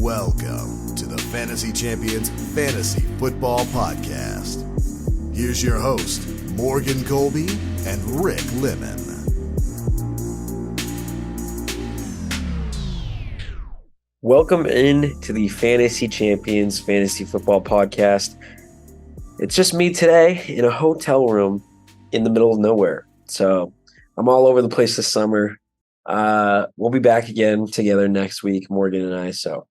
Welcome to the Fantasy Champions Fantasy Football Podcast. Here's your host, Morgan Colby and Rick Lemon. Welcome in to the Fantasy Champions Fantasy Football Podcast. It's just me today in a hotel room in the middle of nowhere. So I'm all over the place this summer. We'll be back again together next week, Morgan and I. So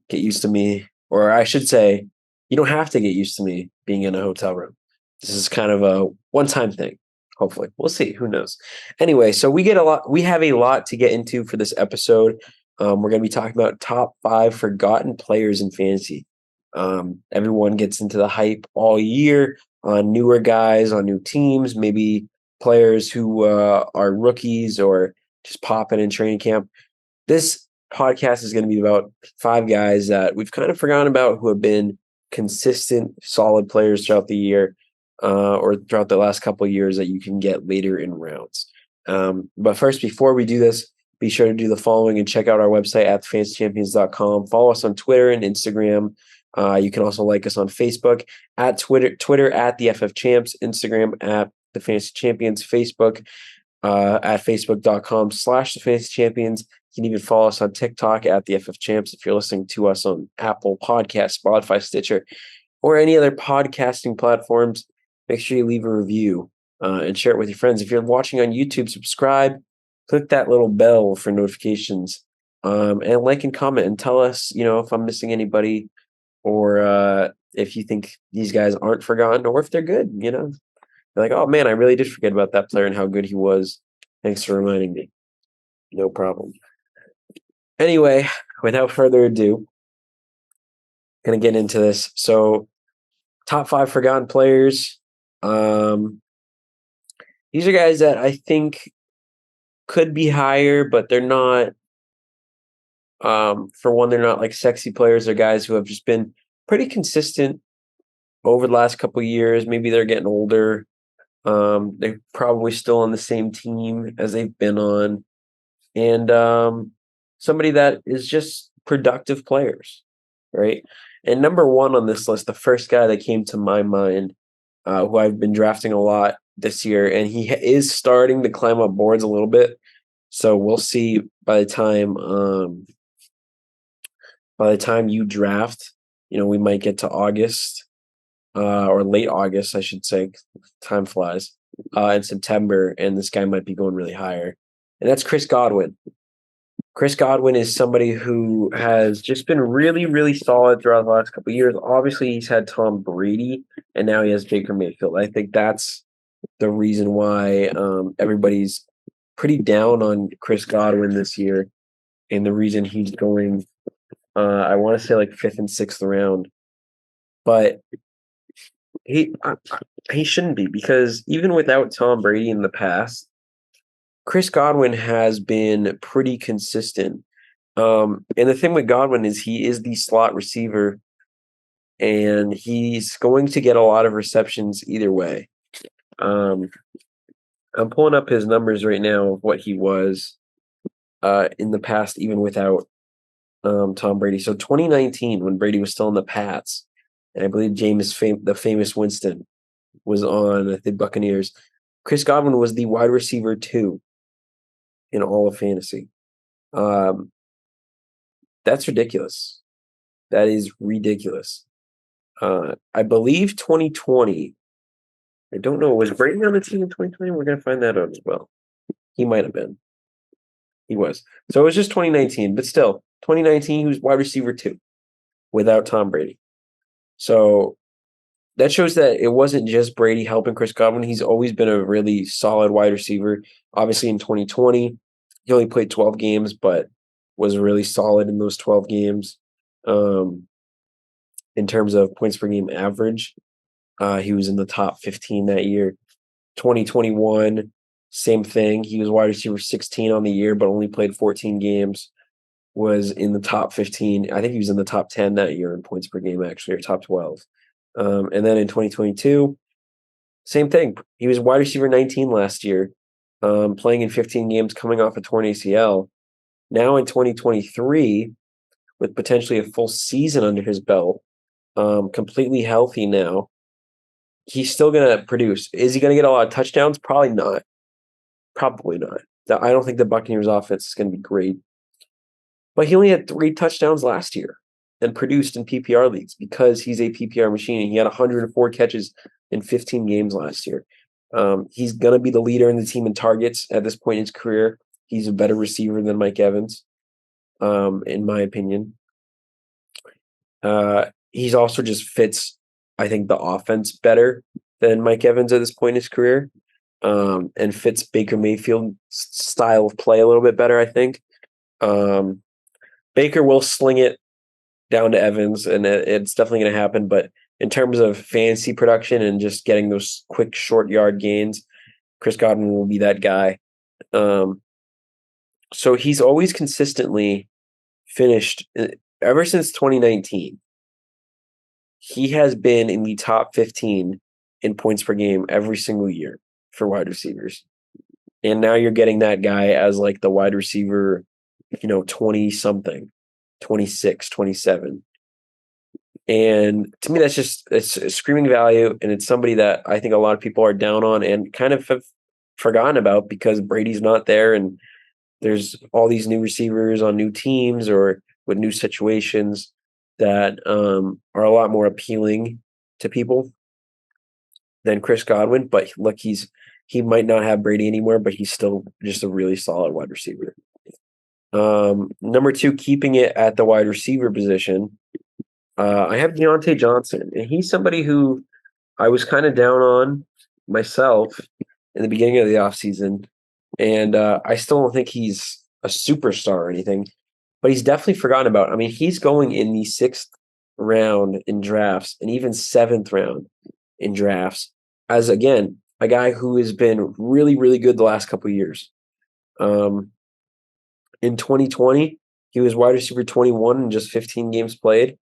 get used to me, or I should say, you don't have to get used to me being in a hotel room. This is kind of a one-time thing. Hopefully, we'll see. Who knows? Anyway, so we have a lot to get into for this episode. We're going to be talking about top 5 forgotten players in fantasy. Everyone gets into the hype all year on newer guys, on new teams, maybe players who are rookies or just popping in training camp. This podcast is going to be about 5 guys that we've kind of forgotten about who have been consistent, solid players throughout the year or throughout the last couple of years that you can get later in rounds. But first, before we do this, be sure to do the following and check out our website at fantasychampions.com. Follow us on Twitter and Instagram. You can also like us on Facebook, at Twitter at the FF Champs, Instagram at the Fantasy Champions, Facebook at facebook.com/the Fantasy Champions. You can even follow us on TikTok at the FF Champs if you're listening to us on Apple Podcasts, Spotify, Stitcher, or any other podcasting platforms. Make sure you leave a review and share it with your friends. If you're watching on YouTube, subscribe, click that little bell for notifications, and like and comment and tell us, if I'm missing anybody, or if you think these guys aren't forgotten, or if they're good. You're like, oh man, I really did forget about that player and how good he was. Thanks for reminding me. No problem. Anyway, without further ado, gonna get into this. So, top 5 forgotten players. These are guys that I think could be higher, but they're not. For one, they're not like sexy players. They're guys who have just been pretty consistent over the last couple of years. Maybe they're getting older. They're probably still on the same team as they've been on. And somebody that is just productive players, right? And number 1 on this list, the first guy that came to my mind, who I've been drafting a lot this year, and he is starting to climb up boards a little bit. So we'll see by the time you draft, we might get to August, or late August, I should say. Time flies. In September, and this guy might be going really higher. And that's Chris Godwin. Chris Godwin is somebody who has just been really, really solid throughout the last couple of years. Obviously, he's had Tom Brady, and now he has Baker Mayfield. I think that's the reason why everybody's pretty down on Chris Godwin this year, and the reason he's going, I want to say like 5th and 6th round. But he shouldn't be, because even without Tom Brady in the past, Chris Godwin has been pretty consistent. And the thing with Godwin is he is the slot receiver, and he's going to get a lot of receptions either way. I'm pulling up his numbers right now of what he was in the past, even without Tom Brady. So 2019, when Brady was still in the Pats, and I believe the famous Winston was on the Buccaneers, Chris Godwin was the wide receiver 2 in all of fantasy. That's ridiculous. That is ridiculous. I believe 2020, I don't know, was Brady on the team in 2020? We're going to find that out as well. He might have been. He was. So it was just 2019, but still, 2019, he was wide receiver 2 without Tom Brady. So that shows that it wasn't just Brady helping Chris Godwin. He's always been a really solid wide receiver. Obviously, in 2020, he only played 12 games, but was really solid in those 12 games. In terms of points per game average, he was in the top 15 that year. 2021, same thing. He was wide receiver 16 on the year, but only played 14 games. Was in the top 15. I think he was in the top 10 that year in points per game, actually, or top 12. And then in 2022, same thing. He was wide receiver 19 last year, playing in 15 games, coming off a torn ACL. Now in 2023, with potentially a full season under his belt, completely healthy now, he's still going to produce. Is he going to get a lot of touchdowns? Probably not. Probably not. I don't think the Buccaneers offense is going to be great. But he only had 3 touchdowns last year and produced in PPR leagues because he's a PPR machine. He had 104 catches in 15 games last year. He's going to be the leader in the team in targets at this point in his career. He's a better receiver than Mike Evans, in my opinion. He's also just fits, I think, the offense better than Mike Evans at this point in his career, and fits Baker Mayfield's style of play a little bit better, I think. Baker will sling it down to Evans, and it's definitely going to happen. But in terms of fantasy production and just getting those quick short yard gains, Chris Godwin will be that guy. So he's always consistently finished ever since 2019. He has been in the top 15 in points per game every single year for wide receivers. And now you're getting that guy as like the wide receiver, 20 something, 26, 27. And to me, it's a screaming value. And it's somebody that I think a lot of people are down on and kind of have forgotten about because Brady's not there. And there's all these new receivers on new teams or with new situations that are a lot more appealing to people than Chris Godwin. But look, he might not have Brady anymore, but he's still just a really solid wide receiver. Number 2, keeping it at the wide receiver position, I have Deontay Johnson, and he's somebody who I was kind of down on myself in the beginning of the offseason, and I still don't think he's a superstar or anything, but he's definitely forgotten about. I mean, he's going in the 6th round in drafts and even 7th round in drafts as, again, a guy who has been really, really good the last couple of years. In 2020, he was wide receiver 21 in just 15 games played,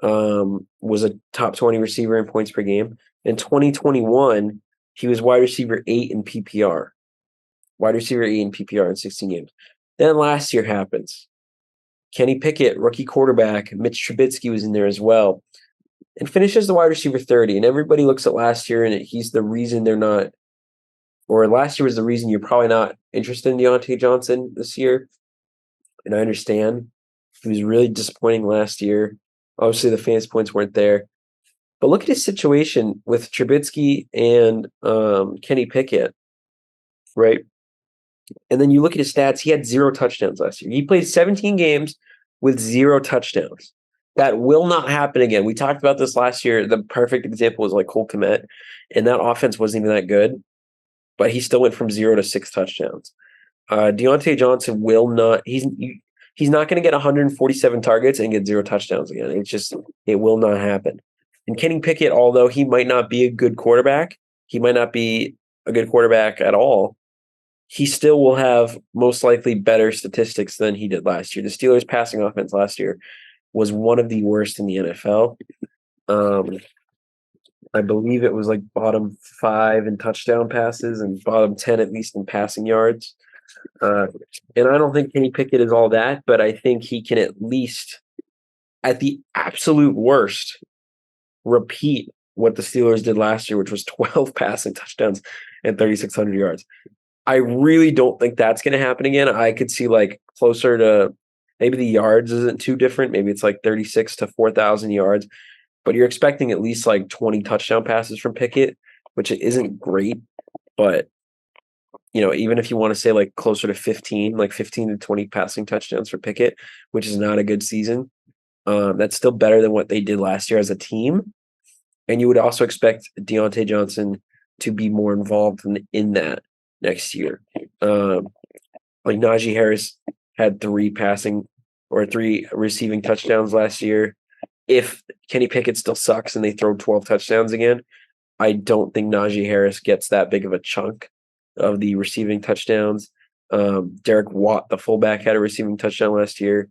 was a top 20 receiver in points per game. In 2021, he was wide receiver 8 in PPR. Wide receiver 8 in PPR in 16 games. Then last year happens. Kenny Pickett, rookie quarterback, Mitch Trubisky was in there as well, and finishes the wide receiver 30. And everybody looks at last year, and he's the reason they're not, or last year was the reason you're probably not interested in Deontay Johnson this year. And I understand. He was really disappointing last year. Obviously, the fantasy points weren't there. But look at his situation with Trubisky and Kenny Pickett, right? And then you look at his stats. He had 0 touchdowns last year. He played 17 games with 0 touchdowns. That will not happen again. We talked about this last year. The perfect example was like Cole Kmet, and that offense wasn't even that good, but he still went from 0 to 6 touchdowns. Deontay Johnson will not. He's not going to get 147 targets and get 0 touchdowns again. It will not happen. And Kenny Pickett, although he might not be a good quarterback, he might not be a good quarterback at all, he still will have most likely better statistics than he did last year. The Steelers' passing offense last year was one of the worst in the NFL. I believe it was like bottom 5 in touchdown passes and bottom 10 at least in passing yards. And I don't think Kenny Pickett is all that, but I think he can at least, at the absolute worst, repeat what the Steelers did last year, which was 12 passing touchdowns and 3,600 yards. I really don't think that's going to happen again. I could see like closer to, maybe the yards isn't too different. Maybe it's like 36 to 4,000 yards, but you're expecting at least like 20 touchdown passes from Pickett, which isn't great. But, even if you want to say like closer to 15, like 15 to 20 passing touchdowns for Pickett, which is not a good season, that's still better than what they did last year as a team. And you would also expect Deontay Johnson to be more involved in that next year. Like Najee Harris had 3 receiving touchdowns last year. If Kenny Pickett still sucks and they throw 12 touchdowns again, I don't think Najee Harris gets that big of a chunk of the receiving touchdowns. Derek Watt, the fullback, had a receiving touchdown last year.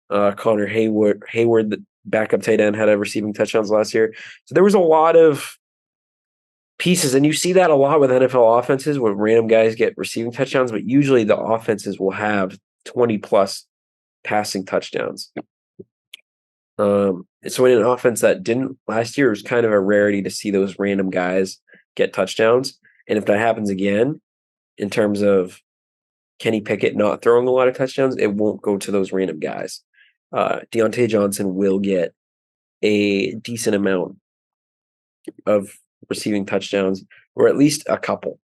Connor Hayward, the backup tight end, had a receiving touchdowns last year. So there was a lot of pieces, and you see that a lot with NFL offenses when random guys get receiving touchdowns, but usually the offenses will have 20 plus passing touchdowns. So in an offense that didn't last year, it was kind of a rarity to see those random guys get touchdowns. And if that happens again, in terms of Kenny Pickett not throwing a lot of touchdowns, it won't go to those random guys. Deontay Johnson will get a decent amount of receiving touchdowns, or at least a couple,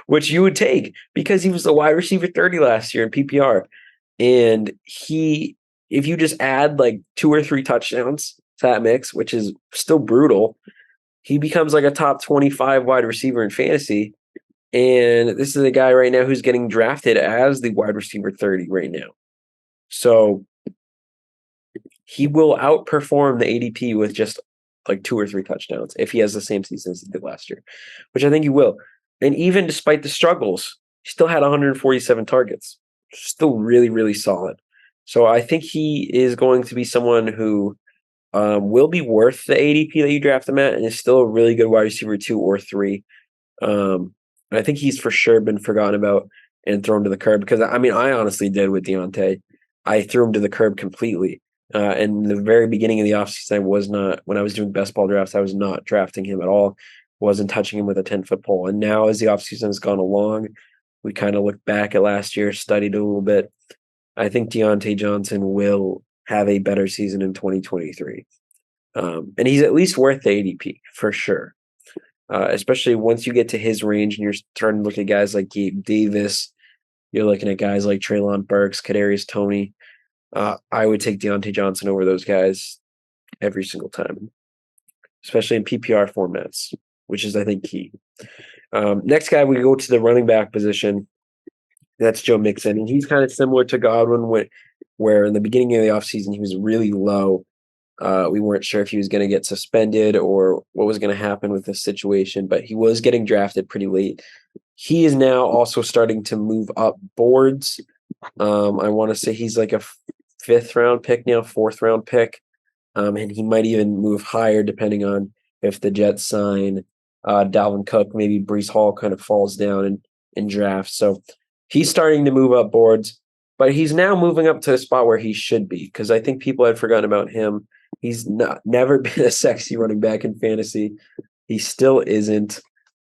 which you would take because he was the wide receiver 30 last year in PPR. And if you just add like 2 or 3 touchdowns to that mix, which is still brutal, he becomes like a top 25 wide receiver in fantasy. And this is a guy right now who's getting drafted as the wide receiver 30 right now. So he will outperform the ADP with just like 2 or 3 touchdowns if he has the same season as he did last year, which I think he will. And even despite the struggles, he still had 147 targets. Still really, really solid. So I think he is going to be someone who will be worth the ADP that you draft him at, and is still a really good wide receiver 2 or 3. I think he's for sure been forgotten about and thrown to the curb because, I mean, I honestly did with Deontay. I threw him to the curb completely. In the very beginning of the offseason, I was not, when I was doing best ball drafts, I was not drafting him at all. Wasn't touching him with a 10-foot pole. And now as the offseason has gone along, we kind of looked back at last year, studied a little bit. I think Deontay Johnson will have a better season in 2023. And he's at least worth the ADP for sure. Especially once you get to his range and you're starting to look at guys like Gabe Davis, you're looking at guys like Treylon Burks, Kadarius Toney. I would take Deontay Johnson over those guys every single time, especially in PPR formats, which is, I think, key. Next guy, we go to the running back position. That's Joe Mixon, and he's kind of similar to Godwin, where in the beginning of the offseason, he was really low. We weren't sure if he was going to get suspended or what was going to happen with this situation, but he was getting drafted pretty late. He is now also starting to move up boards. I want to say he's like a 5th round pick now, 4th round pick. And he might even move higher depending on if the Jets sign Dalvin Cook. Maybe Breece Hall kind of falls down in drafts. So he's starting to move up boards, but he's now moving up to a spot where he should be because I think people had forgotten about him. He's never been a sexy running back in fantasy. He still isn't.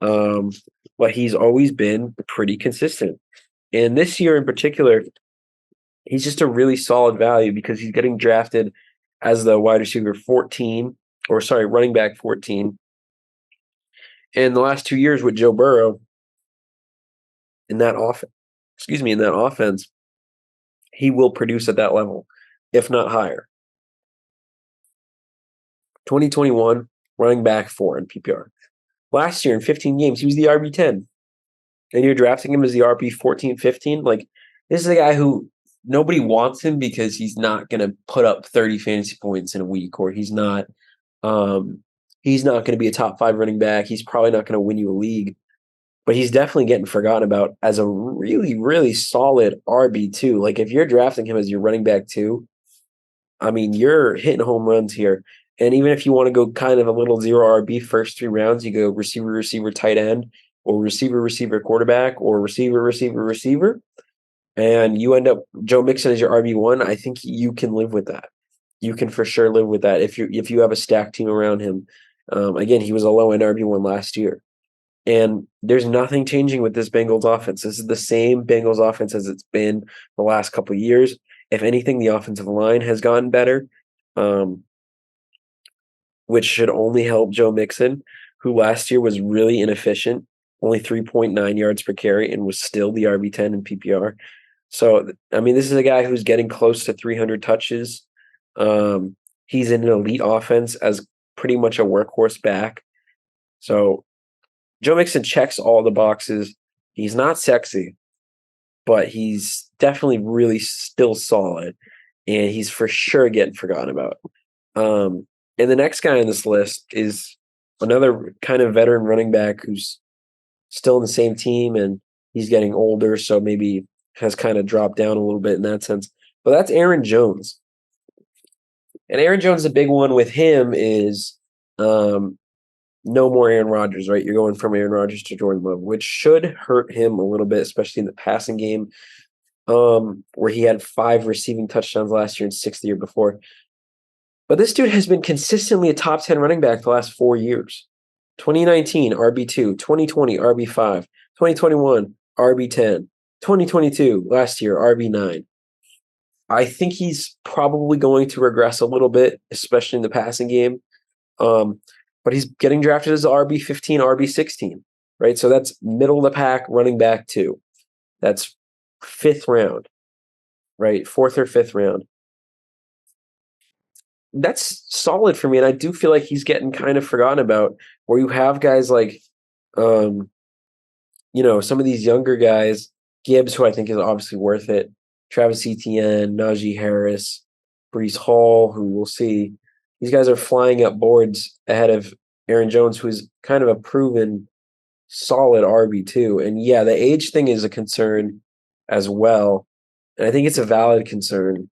But he's always been pretty consistent. And this year in particular, he's just a really solid value because he's getting drafted as the wide receiver 14, or sorry, running back 14. And the last 2 years with Joe Burrow in that offense, he will produce at that level, if not higher. 2021, running back 4 in PPR. Last year in 15 games, he was the RB10. And you're drafting him as the RB 14, 15. Like, this is a guy who nobody wants him because he's not going to put up 30 fantasy points in a week, or he's not going to be a top 5 running back. He's probably not going to win you a league, but he's definitely getting forgotten about as a really, really solid RB2. Like, if you're drafting him as your running back 2, I mean, you're hitting home runs here. And even if you want to go kind of a little zero RB first 3 rounds, you go receiver, receiver, tight end, or receiver, receiver, quarterback, or receiver, receiver, receiver, and you end up Joe Mixon as your RB1, I think you can live with that. You can for sure live with that if you have a stacked team around him. Again, he was a low-end RB1 last year. And there's nothing changing with this Bengals offense. This is the same Bengals offense as it's been the last couple of years. If anything, the offensive line has gotten better, which should only help Joe Mixon, who last year was really inefficient, only 3.9 yards per carry, and was still the RB10 in PPR. So, I mean, this is a guy who's getting close to 300 touches. He's in an elite offense as pretty much a workhorse back. So, Joe Mixon checks all the boxes. He's not sexy, but he's definitely really still solid, and he's for sure getting forgotten about. And the next guy on this list is another kind of veteran running back who's still in the same team, and he's getting older, so maybe has kind of dropped down a little bit in that sense. But that's Aaron Jones. And Aaron Jones, the big one with him is no more Aaron Rodgers, right? You're going from Aaron Rodgers to Jordan Love, which should hurt him a little bit, especially in the passing game, where he had 5 receiving touchdowns last year and 6 the year before. But this dude has been consistently a top 10 running back the last 4 years. 2019, RB2, 2020, RB5, 2021, RB10, 2022, last year, RB9. I think he's probably going to regress a little bit, especially in the passing game. But he's getting drafted as RB15, RB16, right? So that's middle of the pack running back 2. That's 5th round, right? 4th or 5th round. That's solid for me, and I do feel like he's getting kind of forgotten about, where you have guys like, some of these younger guys, Gibbs, who I think is obviously worth it, Travis Etienne, Najee Harris, Breece Hall, who we'll see. These guys are flying up boards ahead of Aaron Jones, who's kind of a proven solid RB2. And yeah, the age thing is a concern as well. And I think it's a valid concern.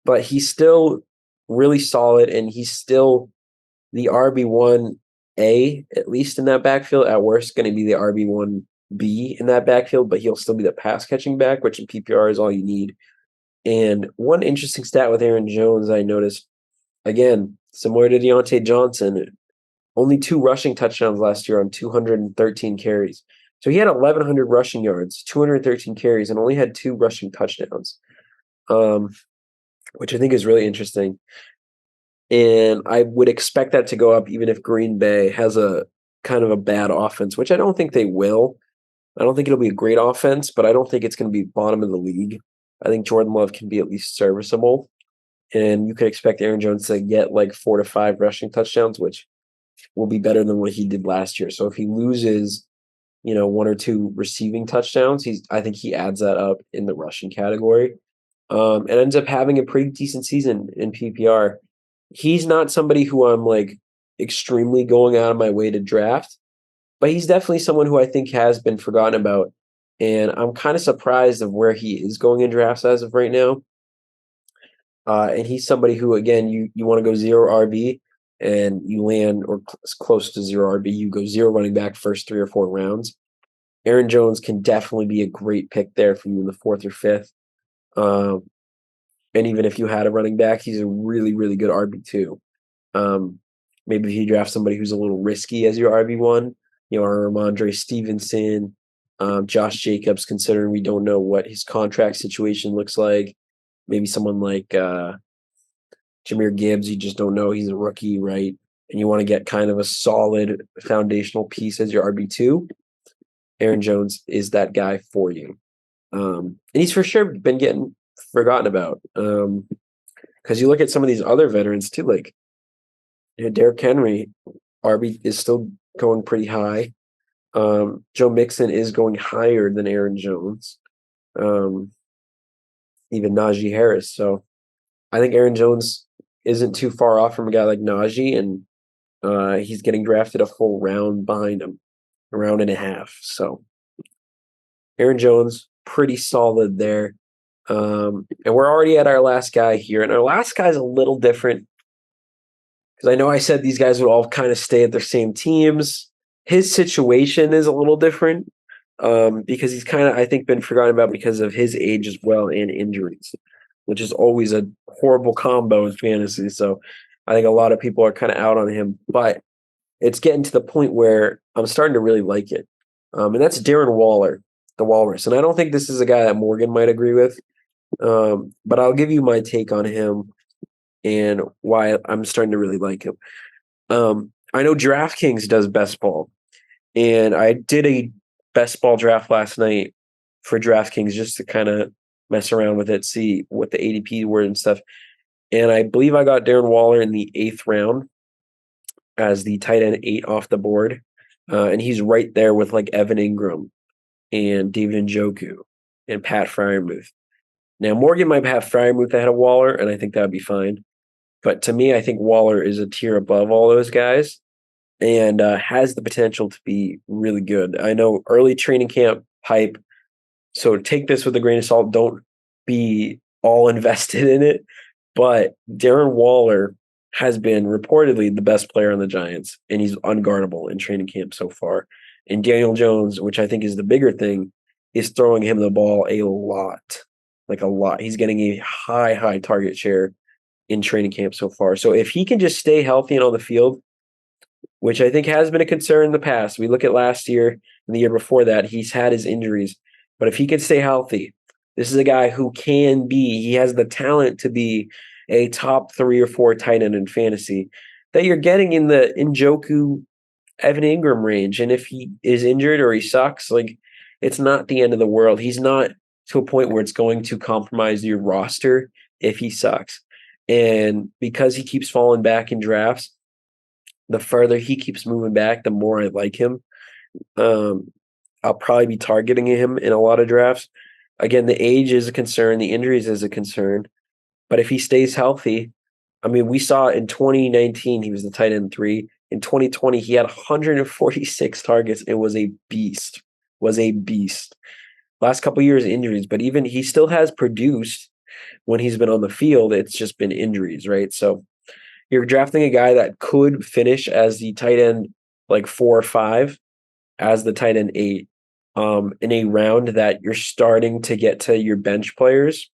But he's still really solid, and he's still the RB1A, at least in that backfield. At worst, going to be the RB1B in that backfield, but he'll still be the pass catching back, which in PPR is all you need. And one interesting stat with Aaron Jones I noticed, again, similar to Deontay Johnson, only 2 rushing touchdowns last year on 213 carries. So he had 1,100 rushing yards, 213 carries, and only had 2 rushing touchdowns, which I think is really interesting. And I would expect that to go up even if Green Bay has a kind of a bad offense, which I don't think they will. I don't think it'll be a great offense, but I don't think it's going to be bottom of the league. I think Jordan Love can be at least serviceable. And you could expect Aaron Jones to get like 4 to 5 rushing touchdowns, which will be better than what he did last year. So if he loses, 1 or 2 receiving touchdowns, I think he adds that up in the rushing category. And ends up having a pretty decent season in PPR. He's not somebody who I'm like extremely going out of my way to draft, but he's definitely someone who I think has been forgotten about. And I'm kind of surprised of where he is going in drafts as of right now. And he's somebody who, again, you want to go 0 RB and you land or close to 0 RB, you go 0 running back first 3 or 4 rounds. Aaron Jones can definitely be a great pick there for you in the 4th or 5th. And even if you had a running back, he's a really, really good RB2. Maybe if you draft somebody who's a little risky as your RB1, or Ramondre Stevenson, Josh Jacobs, considering we don't know what his contract situation looks like. Maybe someone like Jahmyr Gibbs, you just don't know. He's a rookie, right? And you want to get kind of a solid foundational piece as your RB2. Aaron Jones is that guy for you. And he's for sure been getting forgotten about. Because you look at some of these other veterans too, like Derrick Henry, RB is still going pretty high. Joe Mixon is going higher than Aaron Jones. Even Najee Harris. So I think Aaron Jones isn't too far off from a guy like Najee, and he's getting drafted a full round behind him, a round and a half. So Aaron Jones, pretty solid there. And we're already at our last guy here, and our last guy is a little different because I know I said these guys would all kind of stay at their same teams. His situation is a little different because he's kind of, I think, been forgotten about because of his age as well and injuries, which is always a horrible combo in fantasy. So I think a lot of people are kind of out on him, but it's getting to the point where I'm starting to really like it. And that's Darren Waller, the Walrus. And I don't think this is a guy that Morgan might agree with, but I'll give you my take on him and why I'm starting to really like him. I know DraftKings does best ball, and I did a best ball draft last night for DraftKings just to kind of mess around with it, see what the ADP were and stuff. And I believe I got Darren Waller in the 8th round as the tight end 8 off the board. And he's right there with like Evan Ingram and David Njoku and Pat Freiermuth. Now, Morgan might have Freiermuth ahead of Waller, and I think that would be fine. But to me, I think Waller is a tier above all those guys and has the potential to be really good. I know early training camp hype, so take this with a grain of salt. Don't be all invested in it. But Darren Waller has been reportedly the best player on the Giants, and he's unguardable in training camp so far. And Daniel Jones, which I think is the bigger thing, is throwing him the ball a lot, like a lot. He's getting a high target share. in training camp so far. So if he can just stay healthy and on the field, which I think has been a concern in the past. We look at last year and the year before that, he's had his injuries. But if he can stay healthy, this is a guy who he has the talent to be a top 3 or 4 tight end in fantasy that you're getting in the Njoku, Evan Ingram range. And if he is injured or he sucks, like, it's not the end of the world. He's not to a point where it's going to compromise your roster if he sucks. And because he keeps falling back in drafts, the further he keeps moving back, the more I like him. I'll probably be targeting him in a lot of drafts. Again, the age is a concern. The injuries is a concern. But if he stays healthy, I mean, we saw in 2019, he was the tight end 3. In 2020, he had 146 targets. It was a beast. Last couple of years, injuries. But even he still has produced when he's been on the field. It's just been injuries, right? So you're drafting a guy that could finish as the tight end like 4 or 5, as the tight end 8, in a round that you're starting to get to your bench players.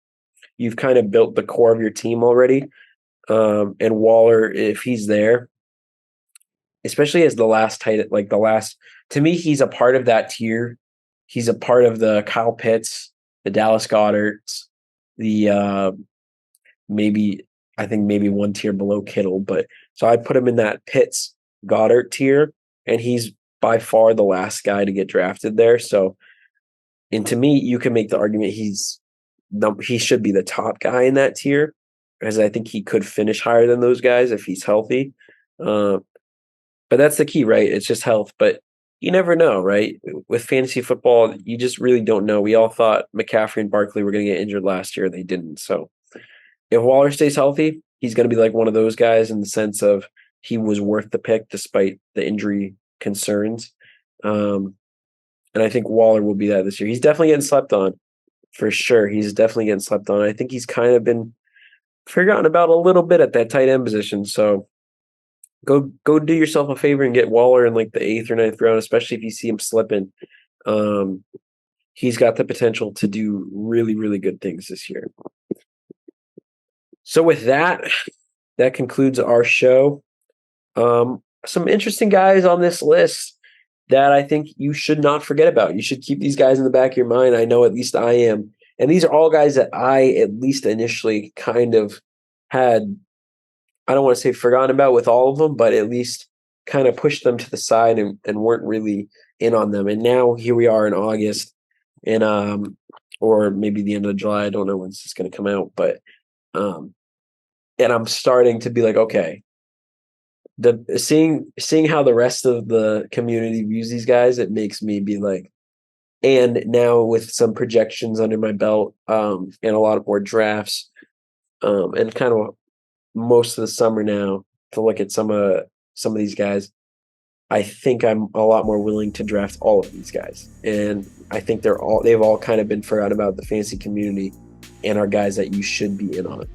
You've kind of built the core of your team already. And Waller, if he's there, especially as the last tight end, to me, he's a part of that tier. He's a part of the Kyle Pitts, the Dallas Goederts, the maybe one tier below Kittle. But so I put him in that Pitts Goddard tier, and he's by far the last guy to get drafted there. So, and to me, you can make the argument he should be the top guy in that tier, as I think he could finish higher than those guys if he's healthy. But that's the key, right? It's just health. But you never know, right? With fantasy football, you just really don't know. We all thought McCaffrey and Barkley were going to get injured last year. They didn't. So if Waller stays healthy, he's going to be like one of those guys in the sense of he was worth the pick despite the injury concerns. And I think Waller will be that this year. He's definitely getting slept on, for sure. He's definitely getting slept on. I think he's kind of been forgotten about a little bit at that tight end position. So go do yourself a favor and get Waller in like the 8th or 9th round, especially if you see him slipping. He's got the potential to do really, really good things this year. So with that concludes our show. Some interesting guys on this list that I think you should not forget about. You should keep these guys in the back of your mind. I know at least I am. And these are all guys that I at least initially kind of had, I don't want to say forgotten about with all of them, but at least kind of pushed them to the side and weren't really in on them. And now here we are in August and or maybe the end of July. I don't know when this is going to come out, but and I'm starting to be like, okay, seeing how the rest of the community views these guys, it makes me be like, and now with some projections under my belt, and a lot of more drafts, and kind of most of the summer now to look at some of these guys, I think I'm a lot more willing to draft all of these guys. And I think they've all kind of been forgotten about the fantasy community and are guys that you should be in on.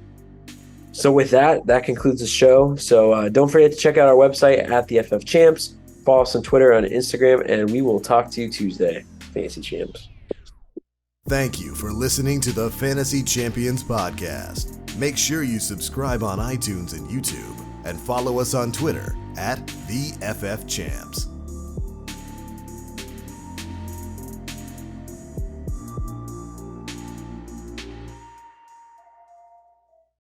So with that concludes the show. So don't forget to check out our website at the FF Champs. Follow us on Twitter and Instagram, and we will talk to you Tuesday, Fantasy Champs. Thank you for listening to the Fantasy Champions Podcast. Make sure you subscribe on iTunes and YouTube, and follow us on Twitter at the FF Champs.